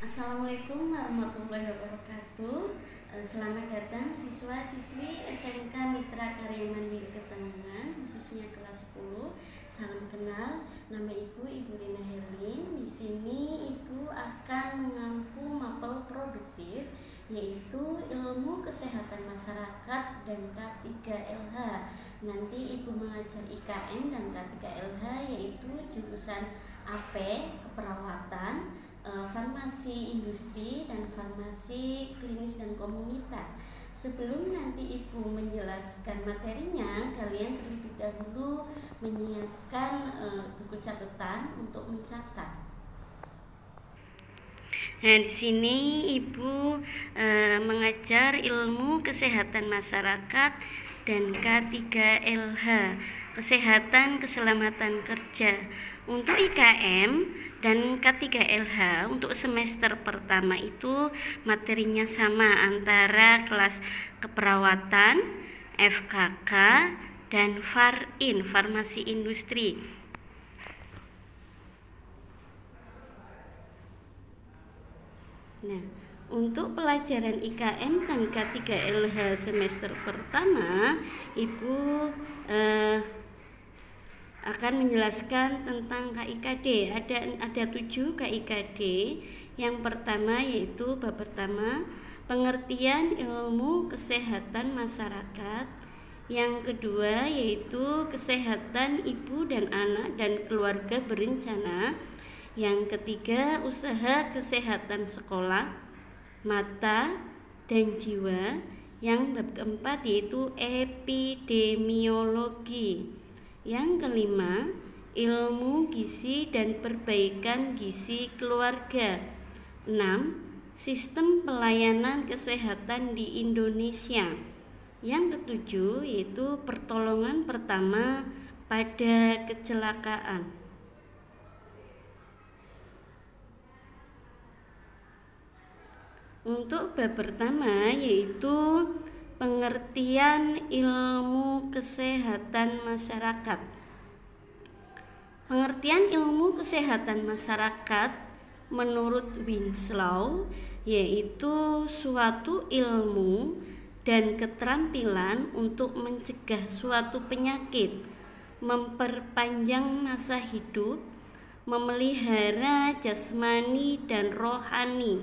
Assalamualaikum warahmatullahi wabarakatuh. Selamat datang siswa-siswi SMK Mitra Karya Mandiri Ketangan, khususnya kelas 10. Salam kenal, nama Ibu Rina Herlin. Di sini Ibu akan mengampu mapel produktif, yaitu ilmu kesehatan masyarakat dan K3LH. Nanti Ibu mengajar IKM dan K3LH, yaitu jurusan AP keperawatan, farmasi industri, dan farmasi klinis dan komunitas. Sebelum nanti Ibu menjelaskan materinya, kalian terlebih dahulu menyiapkan buku catatan untuk mencatat. Nah, di sini Ibu mengajar ilmu kesehatan masyarakat dan K3LH, kesehatan keselamatan kerja. Untuk IKM dan K3LH untuk semester pertama itu materinya sama antara kelas keperawatan, FKK, dan FARIN, farmasi industri. Nah, untuk pelajaran IKM dan K3LH semester pertama, Ibu akan menjelaskan tentang KIKD. Ada 7 KIKD. Yang pertama yaitu bab pertama, pengertian ilmu kesehatan masyarakat. Yang kedua yaitu kesehatan ibu dan anak dan keluarga berencana. Yang ketiga, usaha kesehatan sekolah, mata, dan jiwa. Yang bab keempat yaitu epidemiologi. Yang kelima, ilmu gizi dan perbaikan gizi keluarga. 6. Sistem pelayanan kesehatan di Indonesia. Yang ketujuh yaitu pertolongan pertama pada kecelakaan. Untuk bab pertama yaitu pengertian ilmu kesehatan masyarakat. Pengertian ilmu kesehatan masyarakat menurut Winslow yaitu suatu ilmu dan keterampilan untuk mencegah suatu penyakit, memperpanjang masa hidup, memelihara jasmani dan rohani.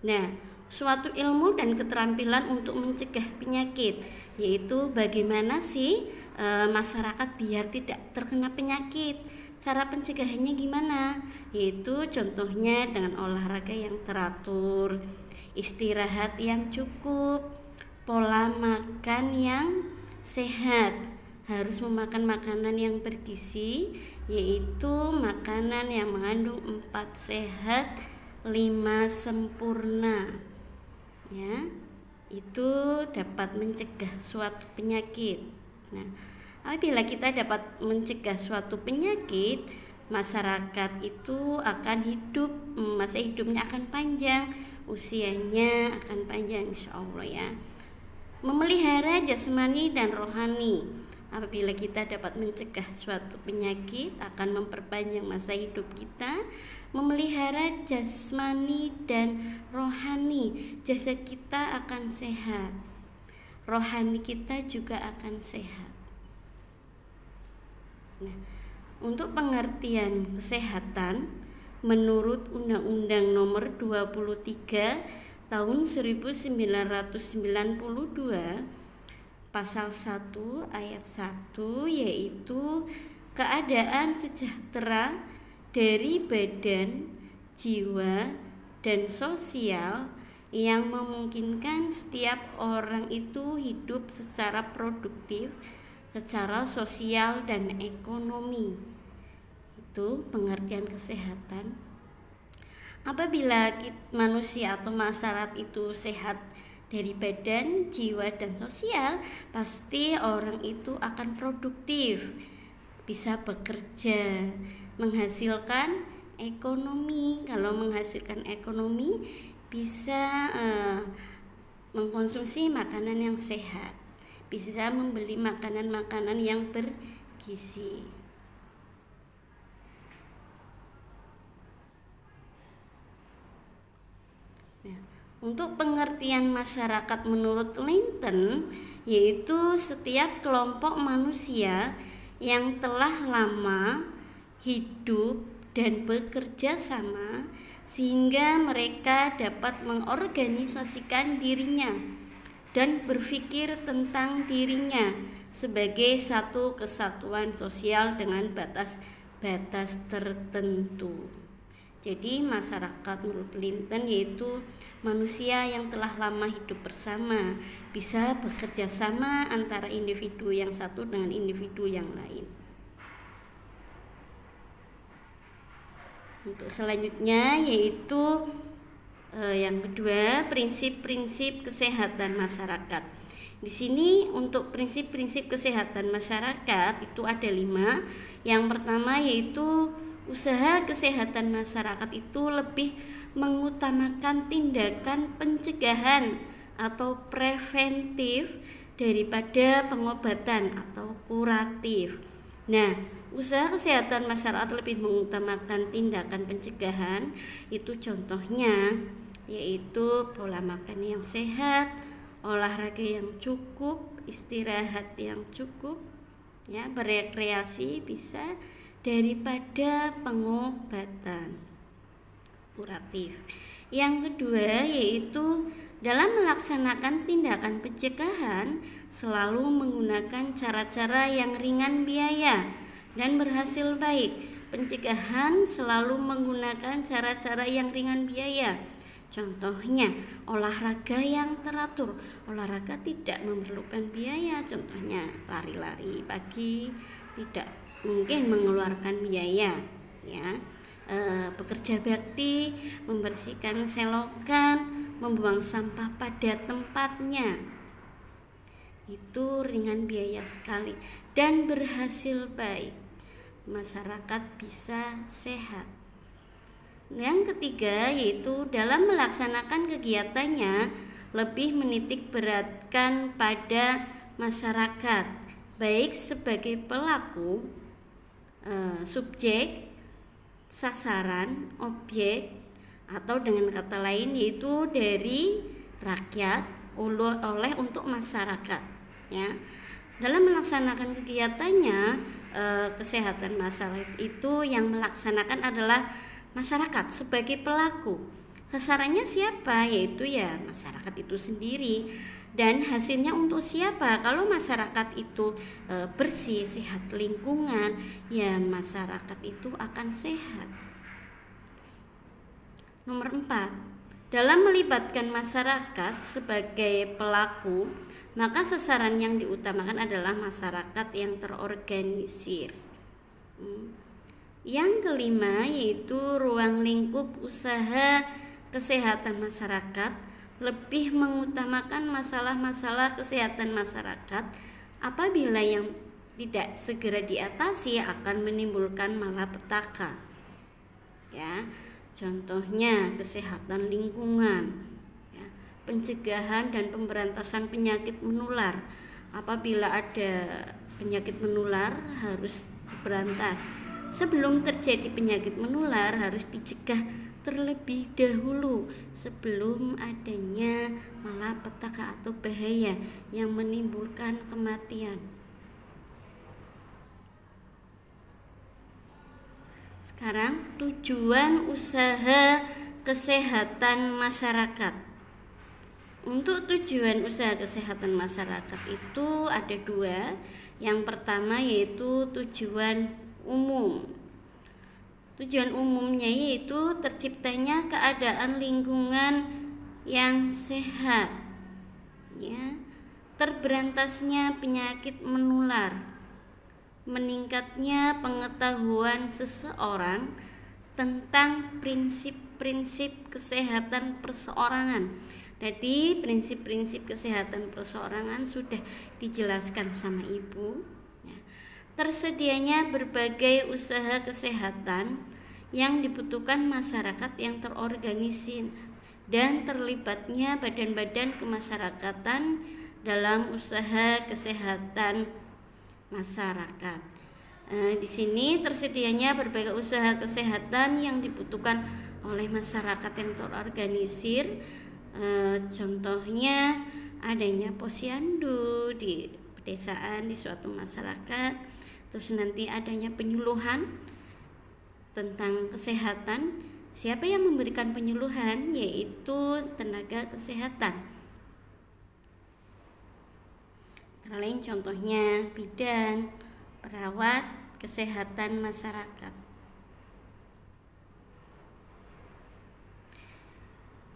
Nah, suatu ilmu dan keterampilan untuk mencegah penyakit, yaitu bagaimana sih masyarakat biar tidak terkena penyakit. Cara pencegahannya gimana? Yaitu contohnya dengan olahraga yang teratur, istirahat yang cukup, pola makan yang sehat, harus memakan makanan yang bergizi, yaitu makanan yang mengandung 4 sehat, 5 sempurna. Ya, itu dapat mencegah suatu penyakit. Nah, apabila kita dapat mencegah suatu penyakit, masyarakat itu akan hidup, masa hidupnya akan panjang, usianya akan panjang insya Allah ya. Memelihara jasmani dan rohani. Apabila kita dapat mencegah suatu penyakit, akan memperpanjang masa hidup kita. Memelihara jasmani dan rohani, jasad kita akan sehat, rohani kita juga akan sehat. Nah, untuk pengertian kesehatan menurut Undang-Undang Nomor 23 Tahun 1992 Pasal 1 ayat 1 yaitu keadaan sejahtera dari badan, jiwa, dan sosial yang memungkinkan setiap orang itu hidup secara produktif, secara sosial dan ekonomi. Itu pengertian kesehatan. Apabila manusia atau masyarakat itu sehat dari badan, jiwa, dan sosial, pasti orang itu akan produktif, bisa bekerja, menghasilkan ekonomi. Kalau menghasilkan ekonomi, bisa mengkonsumsi makanan yang sehat, bisa membeli makanan-makanan yang bergizi. Nah, untuk pengertian masyarakat menurut Linton, yaitu setiap kelompok manusia yang telah lama hidup dan bekerja sama sehingga mereka dapat mengorganisasikan dirinya dan berpikir tentang dirinya sebagai satu kesatuan sosial dengan batas-batas tertentu. Jadi masyarakat menurut Linton yaitu manusia yang telah lama hidup bersama, bisa bekerja sama antara individu yang satu dengan individu yang lain. Untuk selanjutnya yaitu yang kedua, prinsip-prinsip kesehatan masyarakat. Di sini untuk prinsip-prinsip kesehatan masyarakat itu ada 5. Yang pertama yaitu usaha kesehatan masyarakat itu lebih mengutamakan tindakan pencegahan atau preventif daripada pengobatan atau kuratif. Nah, usaha kesehatan masyarakat lebih mengutamakan tindakan pencegahan itu contohnya yaitu pola makan yang sehat, olahraga yang cukup, istirahat yang cukup, ya, berekreasi bisa daripada pengobatan kuratif. Yang kedua yaitu dalam melaksanakan tindakan pencegahan selalu menggunakan cara-cara yang ringan biaya dan berhasil baik. Pencegahan selalu menggunakan cara-cara yang ringan biaya. Contohnya olahraga yang teratur. Olahraga tidak memerlukan biaya. Contohnya lari-lari pagi tidak mungkin mengeluarkan biaya, ya. Bekerja bakti, membersihkan selokan, membuang sampah pada tempatnya, itu ringan biaya sekali dan berhasil baik. Masyarakat bisa sehat. Yang ketiga yaitu dalam melaksanakan kegiatannya lebih menitik beratkan pada masyarakat, baik sebagai pelaku, subjek, sasaran, objek, atau dengan kata lain yaitu dari rakyat oleh untuk masyarakat, ya. Dalam melaksanakan kegiatannya kesehatan masyarakat itu yang melaksanakan adalah masyarakat sebagai pelaku. Sasarannya siapa? Yaitu ya masyarakat itu sendiri. Dan hasilnya untuk siapa? Kalau masyarakat itu bersih, sehat lingkungan, ya masyarakat itu akan sehat. Nomor 4, dalam melibatkan masyarakat sebagai pelaku, maka sasaran yang diutamakan adalah masyarakat yang terorganisir. Yang kelima yaitu ruang lingkup usaha kesehatan masyarakat lebih mengutamakan masalah-masalah kesehatan masyarakat. Apabila yang tidak segera diatasi akan menimbulkan malapetaka, ya. Contohnya kesehatan lingkungan, ya, pencegahan dan pemberantasan penyakit menular. Apabila ada penyakit menular harus diberantas. Sebelum terjadi penyakit menular harus dicegah terlebih dahulu sebelum adanya malapetaka atau bahaya yang menimbulkan kematian. Sekarang tujuan usaha kesehatan masyarakat. Untuk tujuan usaha kesehatan masyarakat itu ada 2. Yang pertama yaitu tujuan umum. Tujuan umumnya yaitu terciptanya keadaan lingkungan yang sehat, ya, terberantasnya penyakit menular, meningkatnya pengetahuan seseorang tentang prinsip-prinsip kesehatan perseorangan. Jadi prinsip-prinsip kesehatan perseorangan sudah dijelaskan sama Ibu. Tersedianya berbagai usaha kesehatan yang dibutuhkan masyarakat yang terorganisir dan terlibatnya badan-badan kemasyarakatan dalam usaha kesehatan masyarakat. Di sini tersedianya berbagai usaha kesehatan yang dibutuhkan oleh masyarakat yang terorganisir. Contohnya adanya posyandu di pedesaan, di suatu masyarakat. Terus nanti adanya penyuluhan tentang kesehatan. Siapa yang memberikan penyuluhan? Yaitu tenaga kesehatan. Antara lain contohnya bidan, perawat kesehatan masyarakat.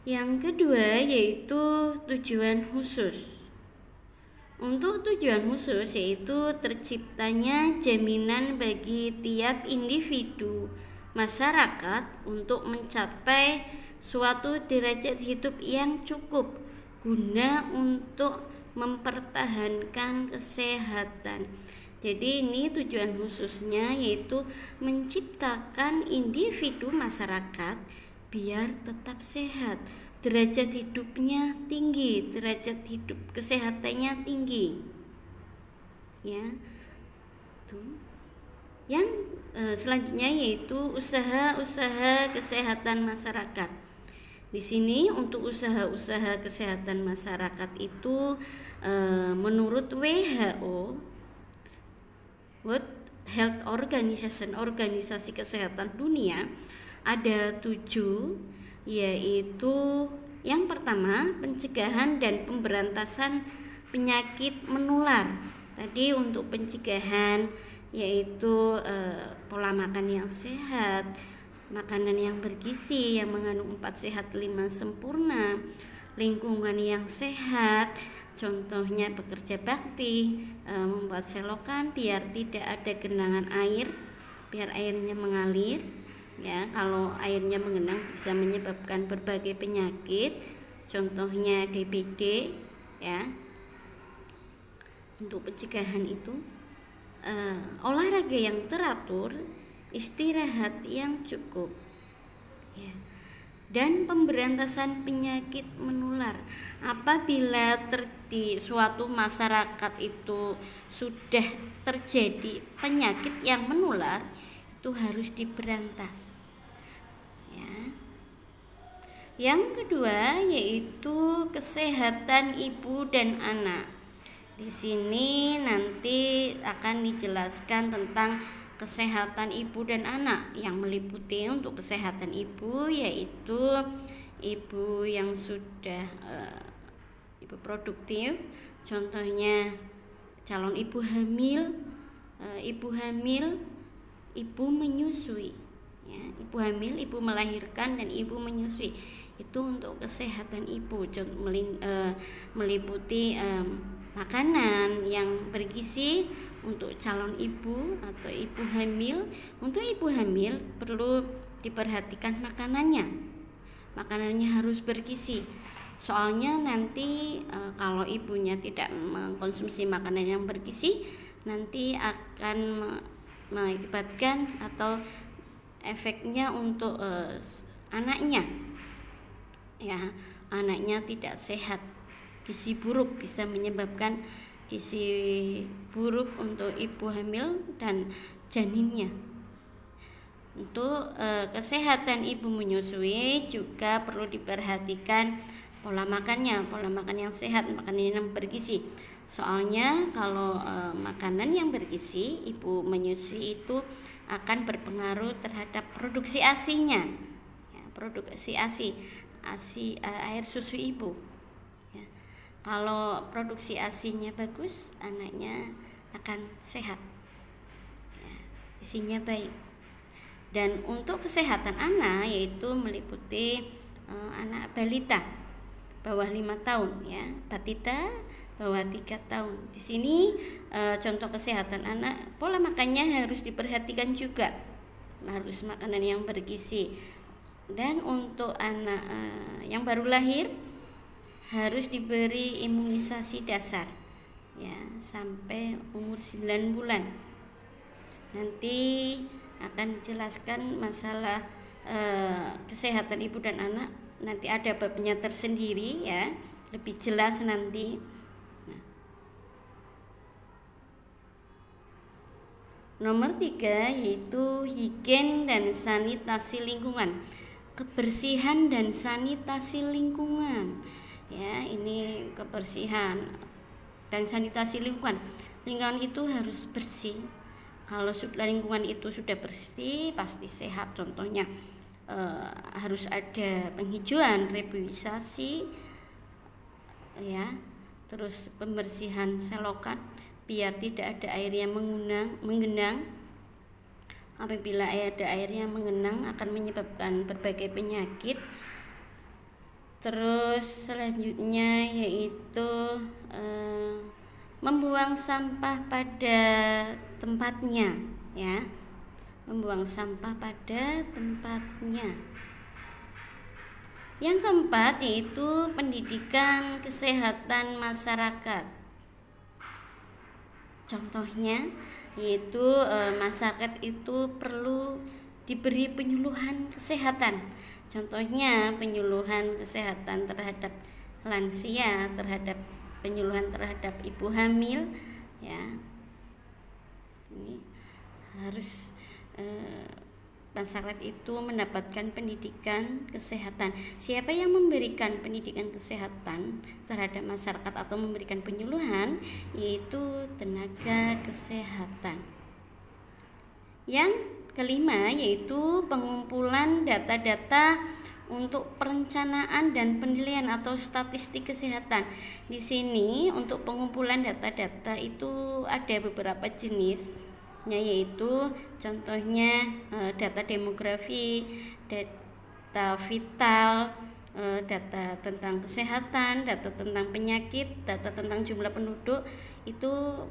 Yang kedua yaitu tujuan khusus. Untuk tujuan khusus yaitu terciptanya jaminan bagi tiap individu masyarakat untuk mencapai suatu derajat hidup yang cukup guna untuk mempertahankan kesehatan. Jadi ini tujuan khususnya yaitu menciptakan individu masyarakat biar tetap sehat, derajat hidupnya tinggi, derajat hidup kesehatannya tinggi. Ya. Tuh. Yang selanjutnya yaitu usaha-usaha kesehatan masyarakat. Di sini untuk usaha-usaha kesehatan masyarakat itu menurut WHO, World Health Organization, organisasi kesehatan dunia, ada 7, yaitu yang pertama pencegahan dan pemberantasan penyakit menular. Tadi untuk pencegahan yaitu pola makan yang sehat, makanan yang bergizi yang mengandung 4 sehat 5 sempurna, lingkungan yang sehat, contohnya bekerja bakti, membuat selokan biar tidak ada genangan air, biar airnya mengalir. Ya, kalau airnya mengenang bisa menyebabkan berbagai penyakit, contohnya DBD. Ya, untuk pencegahan itu olahraga yang teratur, istirahat yang cukup, ya, dan pemberantasan penyakit menular. Apabila di suatu masyarakat itu sudah terjadi penyakit yang menular, itu harus diberantas. Ya. Yang kedua yaitu kesehatan ibu dan anak. Di sini nanti akan dijelaskan tentang kesehatan ibu dan anak yang meliputi untuk kesehatan ibu yaitu ibu yang sudah ibu produktif, contohnya calon ibu hamil, ibu menyusui, ya, ibu hamil, ibu melahirkan, dan ibu menyusui. Itu untuk kesehatan ibu, meliputi makanan yang bergizi untuk calon ibu atau ibu hamil. Untuk ibu hamil perlu diperhatikan makanannya harus bergizi. Soalnya nanti kalau ibunya tidak mengkonsumsi makanan yang bergizi, nanti akan mengakibatkan atau efeknya untuk anaknya, ya, anaknya tidak sehat, gizi buruk, bisa menyebabkan gizi buruk untuk ibu hamil dan janinnya. Untuk kesehatan ibu menyusui juga perlu diperhatikan pola makan yang sehat, makanan yang bergizi. Soalnya kalau makanan yang bergizi, ibu menyusui itu akan berpengaruh terhadap produksi ASI-nya, ya, produksi ASI air susu ibu. Ya. Kalau produksi ASI-nya bagus, anaknya akan sehat, ya, isinya baik. Dan untuk kesehatan anak yaitu meliputi anak balita bawah 5 tahun, ya, batita bawah 3 tahun. Di sini contoh kesehatan anak, pola makannya harus diperhatikan juga, harus makanan yang bergizi. Dan untuk anak yang baru lahir harus diberi imunisasi dasar, ya, sampai umur 9 bulan. Nanti akan dijelaskan masalah kesehatan ibu dan anak, nanti ada babnya tersendiri, ya, lebih jelas nanti. Nomor 3 yaitu higien dan sanitasi lingkungan. kebersihan dan sanitasi lingkungan. Ya, ini kebersihan dan sanitasi lingkungan. Lingkungan itu harus bersih. Kalau lingkungan itu sudah bersih, pasti sehat. Contohnya harus ada penghijauan, reboisasi, ya. Terus pembersihan selokan biar tidak ada air yang menggenang. Apabila ada air yang menggenang akan menyebabkan berbagai penyakit. Terus selanjutnya yaitu membuang sampah pada tempatnya, ya. Membuang sampah pada tempatnya. Yang keempat yaitu pendidikan kesehatan masyarakat. Contohnya yaitu masyarakat itu perlu diberi penyuluhan kesehatan. Contohnya penyuluhan kesehatan terhadap lansia, penyuluhan terhadap ibu hamil, ya. Ini harus masyarakat itu mendapatkan pendidikan kesehatan. Siapa yang memberikan pendidikan kesehatan terhadap masyarakat atau memberikan penyuluhan, yaitu tenaga kesehatan. Yang kelima yaitu pengumpulan data-data untuk perencanaan dan penilaian atau statistik kesehatan. Di sini untuk pengumpulan data-data itu ada beberapa jenis, yaitu contohnya data demografi, data vital, data tentang kesehatan, data tentang penyakit, data tentang jumlah penduduk. Itu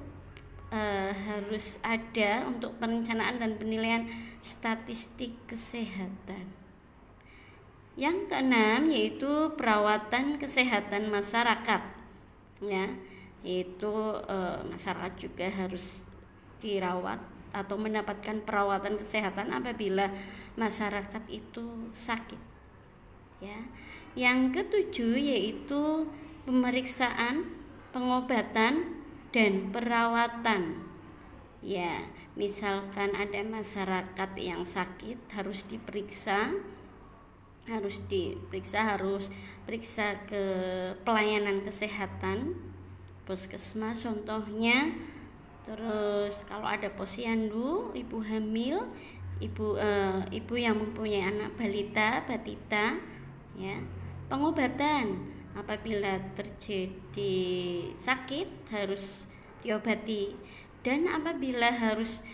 harus ada untuk perencanaan dan penilaian statistik kesehatan. Yang keenam yaitu perawatan kesehatan masyarakat, ya, yaitu masyarakat juga harus dirawat atau mendapatkan perawatan kesehatan apabila masyarakat itu sakit, ya. Yang ketujuh yaitu pemeriksaan, pengobatan dan perawatan, ya. Misalkan ada masyarakat yang sakit harus periksa ke pelayanan kesehatan puskesmas contohnya. Terus kalau ada posyandu, ibu hamil, ibu yang mempunyai anak balita, batita, ya, pengobatan apabila terjadi sakit harus diobati, dan apabila harus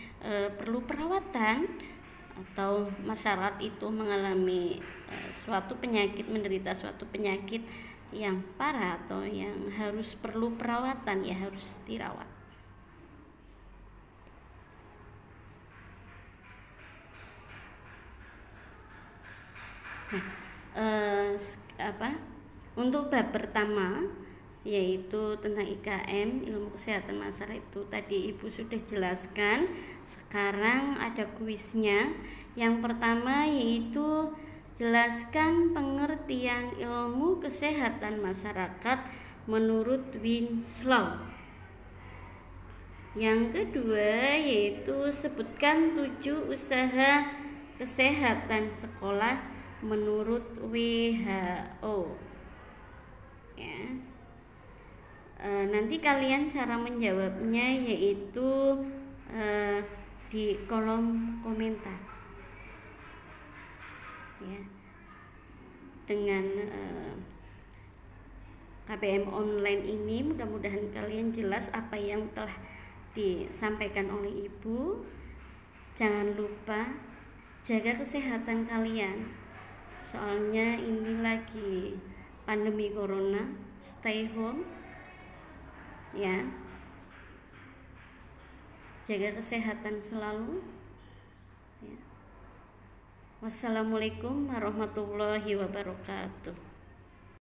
perlu perawatan atau masyarakat itu mengalami menderita suatu penyakit yang parah atau yang harus perlu perawatan, ya harus dirawat. Untuk bab pertama yaitu tentang IKM, ilmu kesehatan masyarakat, itu tadi Ibu sudah jelaskan. Sekarang ada kuisnya. Yang pertama yaitu jelaskan pengertian ilmu kesehatan masyarakat menurut Winslow. Yang kedua yaitu sebutkan 7 usaha kesehatan sekolah menurut WHO, ya. Nanti kalian cara menjawabnya yaitu di kolom komentar, ya. Dengan KBM online ini mudah-mudahan kalian jelas apa yang telah disampaikan oleh Ibu. Jangan lupa jaga kesehatan kalian, soalnya ini lagi pandemi corona, stay home, ya. Jaga kesehatan selalu, ya. Wassalamualaikum warahmatullahi wabarakatuh.